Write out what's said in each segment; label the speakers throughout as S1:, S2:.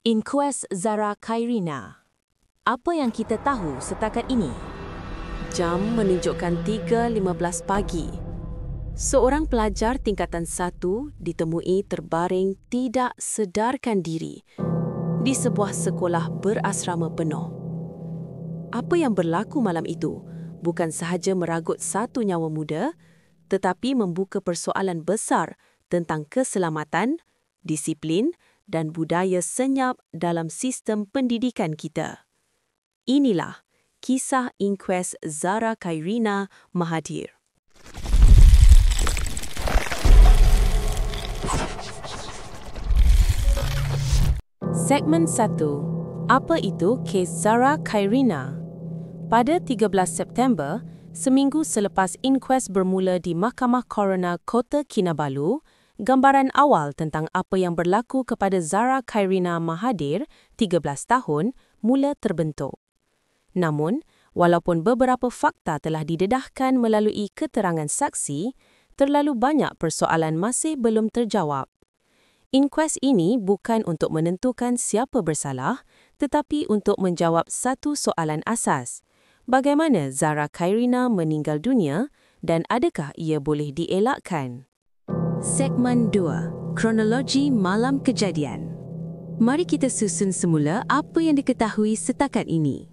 S1: Inkuest Zara Khairina. Apa yang kita tahu setakat ini?
S2: Jam menunjukkan 3.15 pagi. Seorang pelajar tingkatan 1 ditemui terbaring tidak sedarkan diri di sebuah sekolah berasrama penuh. Apa yang berlaku malam itu bukan sahaja meragut satu nyawa muda, tetapi membuka persoalan besar tentang keselamatan, disiplin dan budaya senyap dalam sistem pendidikan kita. Inilah kisah inkuest Zara Khairina Mahathir. Segmen 1. Apa itu kes Zara Khairina? Pada 13 September, seminggu selepas inkuest bermula di Mahkamah Coroner Kota Kinabalu, gambaran awal tentang apa yang berlaku kepada Zara Khairina Mahathir, 13 tahun, mula terbentuk. Namun, walaupun beberapa fakta telah didedahkan melalui keterangan saksi, terlalu banyak persoalan masih belum terjawab. Inkuest ini bukan untuk menentukan siapa bersalah, tetapi untuk menjawab satu soalan asas. Bagaimana Zara Khairina meninggal dunia dan adakah ia boleh dielakkan? Segmen 2. Kronologi malam kejadian. Mari kita susun semula apa yang diketahui setakat ini.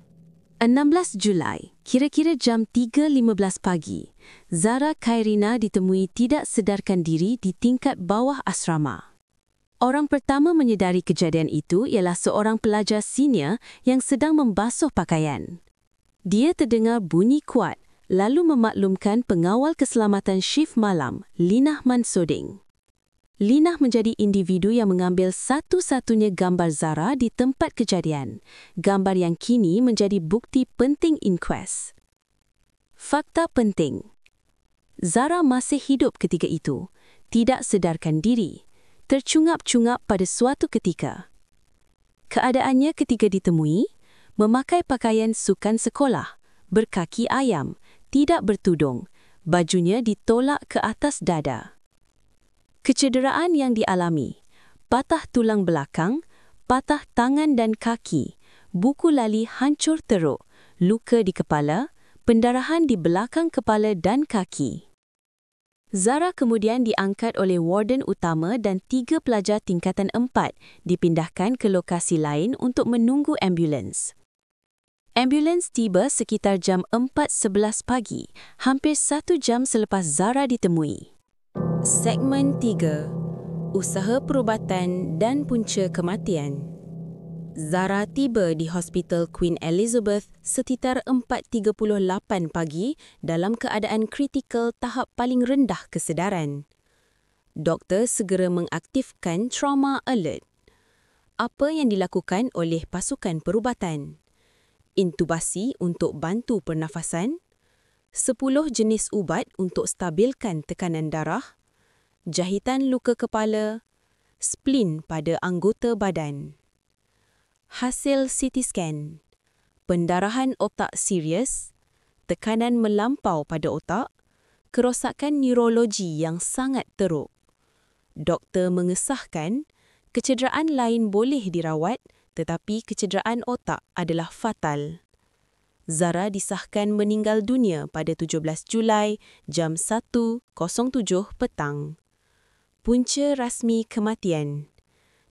S2: 16 Julai, kira-kira jam 3.15 pagi, Zara Khairina ditemui tidak sedarkan diri di tingkat bawah asrama. Orang pertama menyedari kejadian itu ialah seorang pelajar senior yang sedang membasuh pakaian. Dia terdengar bunyi kuat, lalu memaklumkan pengawal keselamatan shift malam, Linah Mansuding. Linah menjadi individu yang mengambil satu-satunya gambar Zara di tempat kejadian, gambar yang kini menjadi bukti penting inkuest. Fakta penting. Zara masih hidup ketika itu, tidak sedarkan diri, tercungap-cungap pada suatu ketika. Keadaannya ketika ditemui, memakai pakaian sukan sekolah, berkaki ayam, tidak bertudung, bajunya ditolak ke atas dada. Kecederaan yang dialami, patah tulang belakang, patah tangan dan kaki, buku lali hancur teruk, luka di kepala, pendarahan di belakang kepala dan kaki. Zara kemudian diangkat oleh warden utama dan 3 pelajar tingkatan 4 dipindahkan ke lokasi lain untuk menunggu ambulans. Ambulans tiba sekitar jam 4.11 pagi, hampir 1 jam selepas Zara ditemui. Segmen 3. Usaha perubatan dan punca kematian. Zara tiba di Hospital Queen Elizabeth sekitar 4.38 pagi dalam keadaan kritikal tahap paling rendah kesedaran. Doktor segera mengaktifkan trauma alert. Apa yang dilakukan oleh pasukan perubatan? Intubasi untuk bantu pernafasan, 10 jenis ubat untuk stabilkan tekanan darah, jahitan luka kepala, splin pada anggota badan. Hasil CT scan, pendarahan otak serius, tekanan melampau pada otak, kerosakan neurologi yang sangat teruk. Doktor mengesahkan kecederaan lain boleh dirawat, tetapi kecederaan otak adalah fatal. Zara disahkan meninggal dunia pada 17 Julai jam 1.07 petang. Punca rasmi kematian.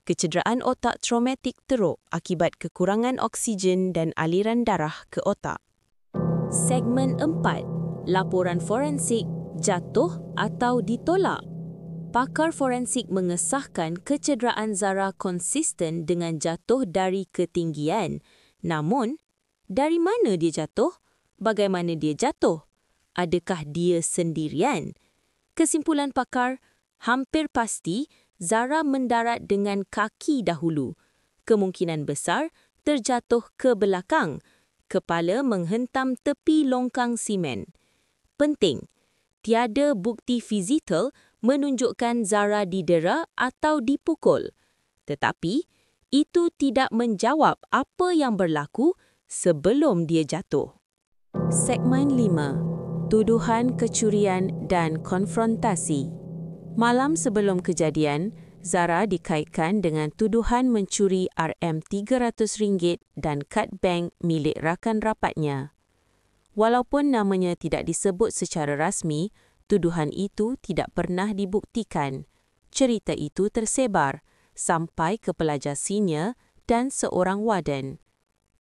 S2: Kecederaan otak traumatik teruk akibat kekurangan oksigen dan aliran darah ke otak. Segmen 4. Laporan forensik, jatuh atau ditolak. Pakar forensik mengesahkan kecederaan Zara konsisten dengan jatuh dari ketinggian. Namun, dari mana dia jatuh? Bagaimana dia jatuh? Adakah dia sendirian? Kesimpulan pakar, hampir pasti Zara mendarat dengan kaki dahulu. Kemungkinan besar terjatuh ke belakang. Kepala menghentam tepi longkang simen. Penting, tiada bukti fizikal menunjukkan Zara didera atau dipukul. Tetapi, itu tidak menjawab apa yang berlaku sebelum dia jatuh. Segmen 5. Tuduhan kecurian dan konfrontasi. Malam sebelum kejadian, Zara dikaitkan dengan tuduhan mencuri RM300 dan kad bank milik rakan rapatnya. Walaupun namanya tidak disebut secara rasmi, tuduhan itu tidak pernah dibuktikan. Cerita itu tersebar sampai ke pelajar senior dan seorang warden.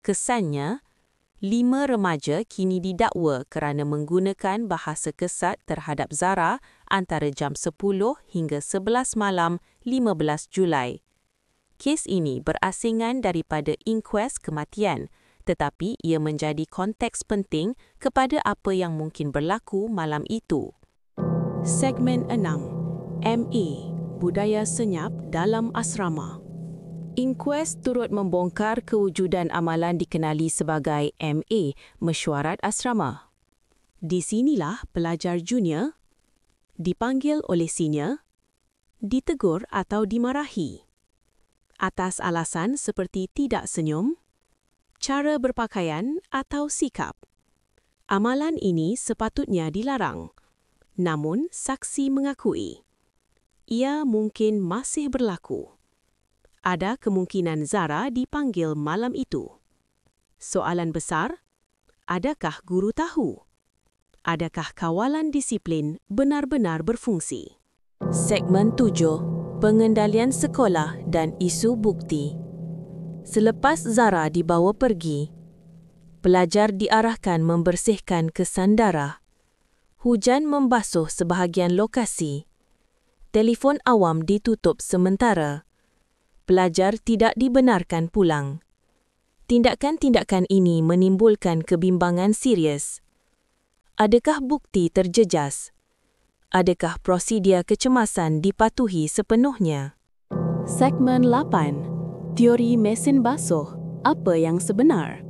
S2: Kesannya, 5 remaja kini didakwa kerana menggunakan bahasa kesat terhadap Zara antara jam 10 hingga 11 malam 15 Julai. Kes ini berasingan daripada inkues kematian, tetapi ia menjadi konteks penting kepada apa yang mungkin berlaku malam itu.
S1: Segmen 6. MA, Budaya Senyap dalam Asrama. Inkues turut membongkar kewujudan amalan dikenali sebagai MA, Mesyuarat Asrama. Di sinilah pelajar junior dipanggil oleh senior, ditegur atau dimarahi atas alasan seperti tidak senyum, cara berpakaian atau sikap. Amalan ini sepatutnya dilarang, namun saksi mengakui ia mungkin masih berlaku. Ada kemungkinan Zara dipanggil malam itu. Soalan besar, adakah guru tahu? Adakah kawalan disiplin benar-benar berfungsi? Segmen 7. Pengendalian sekolah dan isu bukti. Selepas Zara dibawa pergi, pelajar diarahkan membersihkan kesan darah. Hujan membasuh sebahagian lokasi. Telefon awam ditutup sementara. Pelajar tidak dibenarkan pulang. Tindakan-tindakan ini menimbulkan kebimbangan serius. Adakah bukti terjejas? Adakah prosedur kecemasan dipatuhi sepenuhnya? Segmen 8. Teori mesin basuh. Apa yang sebenar?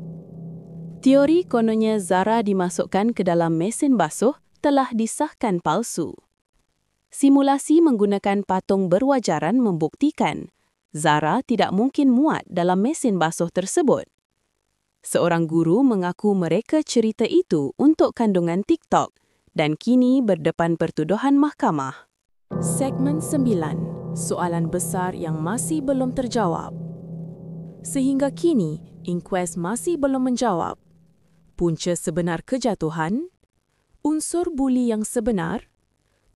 S1: Teori kononnya Zara dimasukkan ke dalam mesin basuh telah disahkan palsu. Simulasi menggunakan patung berwajaran membuktikan Zara tidak mungkin muat dalam mesin basuh tersebut. Seorang guru mengaku mereka cerita itu untuk kandungan TikTok dan kini berdepan pertuduhan mahkamah. Segmen 9. Soalan besar yang masih belum terjawab. Sehingga kini, inkues masih belum menjawab. Punca sebenar kejatuhan, unsur buli yang sebenar,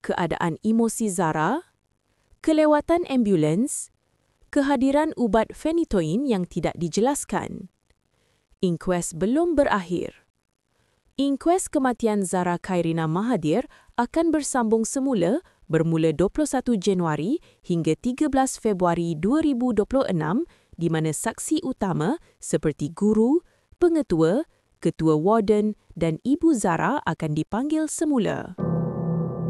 S1: keadaan emosi Zara, kelewatan ambulans, kehadiran ubat phenytoin yang tidak dijelaskan. Inkues belum berakhir. Inkues kematian Zara Khairina Mahathir akan bersambung semula bermula 21 Januari hingga 13 Februari 2026 di mana saksi utama seperti guru, pengetua, ketua warden dan ibu Zara akan dipanggil semula.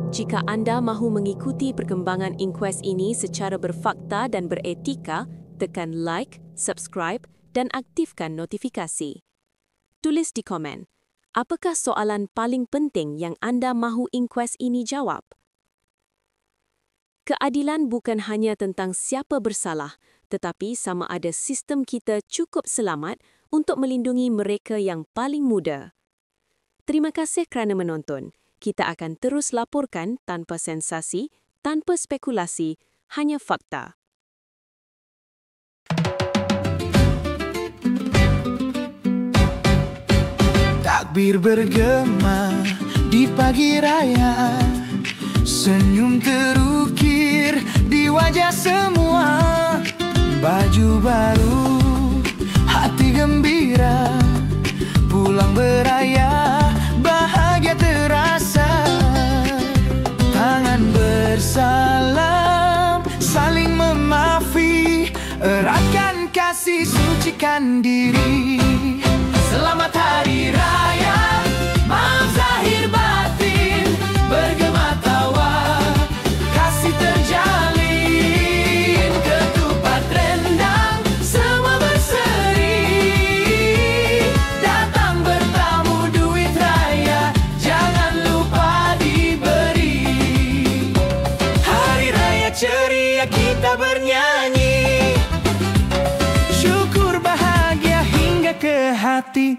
S1: Jika anda mahu mengikuti perkembangan inkues ini secara berfakta dan beretika, tekan like, subscribe dan aktifkan notifikasi. Tulis di komen, apakah soalan paling penting yang anda mahu inkues ini jawab? Keadilan bukan hanya tentang siapa bersalah, tetapi sama ada sistem kita cukup selamat untuk melindungi mereka yang paling muda. Terima kasih kerana menonton. Kita akan terus laporkan tanpa sensasi, tanpa spekulasi, hanya fakta.
S3: Takbir bergema di pagi raya, senyum terukir di wajah semua. Baju baru, hati gembira, pulang beraya, bahagia terasa. Tangan bersalam, saling memaafi, eratkan kasih, sucikan diri. Selamat Hari Raya, maaf zahir batin, bergema tawa, kasih terjalin, ketupat rendang, semua berseri. Datang bertamu duit raya, jangan lupa diberi. Hari Raya ceria kita bernyanyi, syukur bahagia hingga ke hati.